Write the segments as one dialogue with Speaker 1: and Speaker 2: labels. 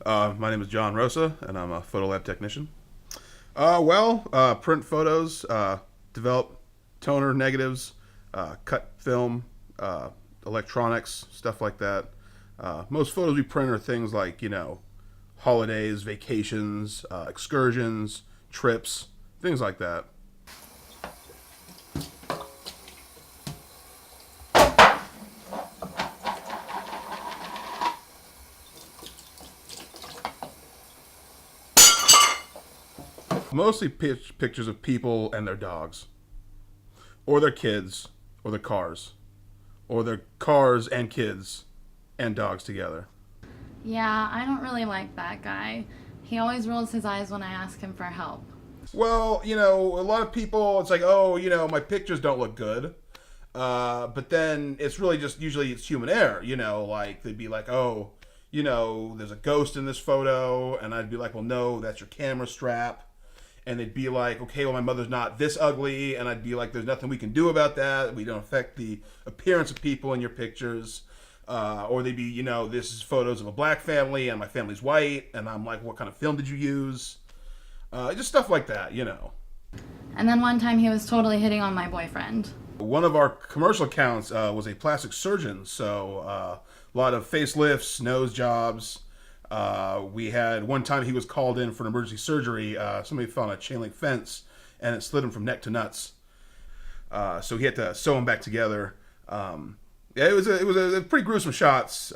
Speaker 1: My name is John Rosa, and I'm a photo lab technician. Print photos, develop toner negatives, cut film, electronics, stuff like that. Most photos we print are things like, holidays, vacations, excursions, trips, things like that. Mostly pictures of people and their dogs, or their kids, or their cars, or their cars and kids and dogs together.
Speaker 2: Yeah, I don't really like that guy. He always rolls his eyes when I ask him for help.
Speaker 1: Well, a lot of people, it's like, oh, my pictures don't look good. But then it's really just, usually it's human error, like they'd be like, oh, there's a ghost in this photo. And I'd be like, well, no, that's your camera strap. And they'd be like, okay, well, my mother's not this ugly. And I'd be like, there's nothing we can do about that. We don't affect the appearance of people in your pictures. Or they'd be, this is photos of a black family and my family's white. And I'm like, what kind of film did you use? Just stuff like that.
Speaker 2: And then one time he was totally hitting on my boyfriend.
Speaker 1: One of our commercial accounts was a plastic surgeon. So a lot of facelifts, nose jobs. We had one time he was called in for an emergency surgery. Somebody fell on a chain link fence and it slid him from neck to nuts. So he had to sew him back together. It was a pretty gruesome shots.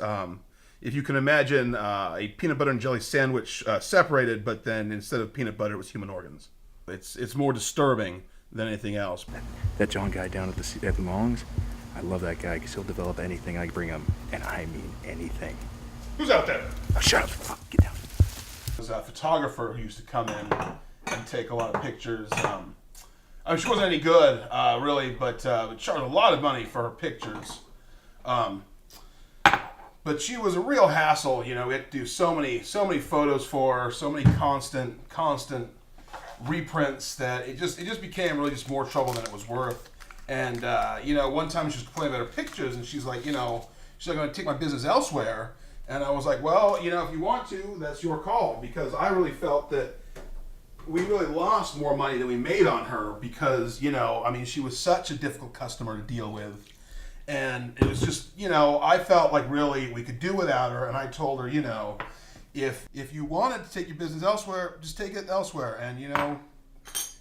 Speaker 1: If you can imagine a peanut butter and jelly sandwich separated, but then instead of peanut butter, it was human organs. It's more disturbing than anything else.
Speaker 3: That John guy down at the Mongs, I love that guy because he'll develop anything I bring him, and I mean anything.
Speaker 1: Who's out there?
Speaker 3: Oh, shut up! Fuck, get down.
Speaker 1: There was a photographer who used to come in and take a lot of pictures. She wasn't any good, really, but charged a lot of money for her pictures. But she was a real hassle. We had to do so many photos for her, so many constant reprints that it just became really just more trouble than it was worth. And one time she was complaining about her pictures, and she's like, she's like, going to take my business elsewhere. And I was like, well, if you want to, that's your call, because I really felt that we really lost more money than we made on her because, she was such a difficult customer to deal with. And it was just, I felt like really we could do without her. And I told her, if you wanted to take your business elsewhere, just take it elsewhere. And,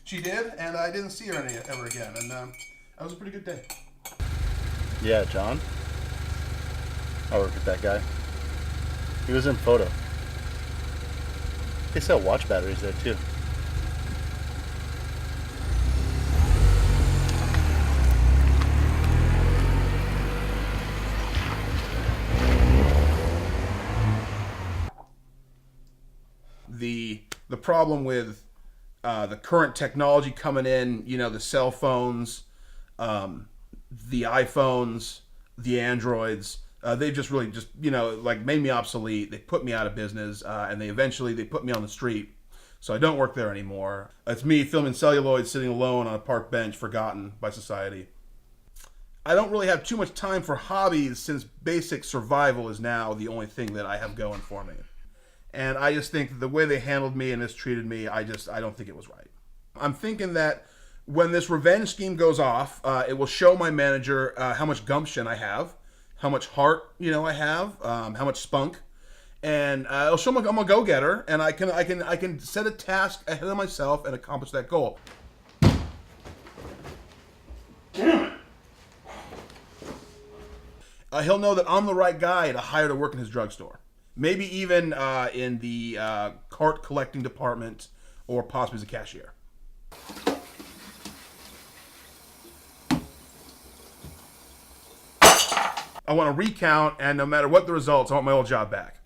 Speaker 1: she did, and I didn't see her ever again. And that was a pretty good day.
Speaker 4: Yeah, John. I work with that guy. He was in photo. They sell watch batteries there too.
Speaker 1: The problem with the current technology coming in, the cell phones, the iPhones, the Androids, they've just really made me obsolete. They put me out of business, and they put me on the street. So I don't work there anymore. It's me filming celluloid, sitting alone on a park bench, forgotten by society. I don't really have too much time for hobbies since basic survival is now the only thing that I have going for me. And I just think the way they handled me and mistreated me, I don't think it was right. I'm thinking that when this revenge scheme goes off, it will show my manager how much gumption I have, how much heart, I have, how much spunk, and it'll show them I'm a go-getter, and I can set a task ahead of myself and accomplish that goal. Damn it! He'll know that I'm the right guy to hire to work in his drugstore. Maybe even in the cart collecting department, or possibly as a cashier. I want to recount, and no matter what the results, I want my old job back.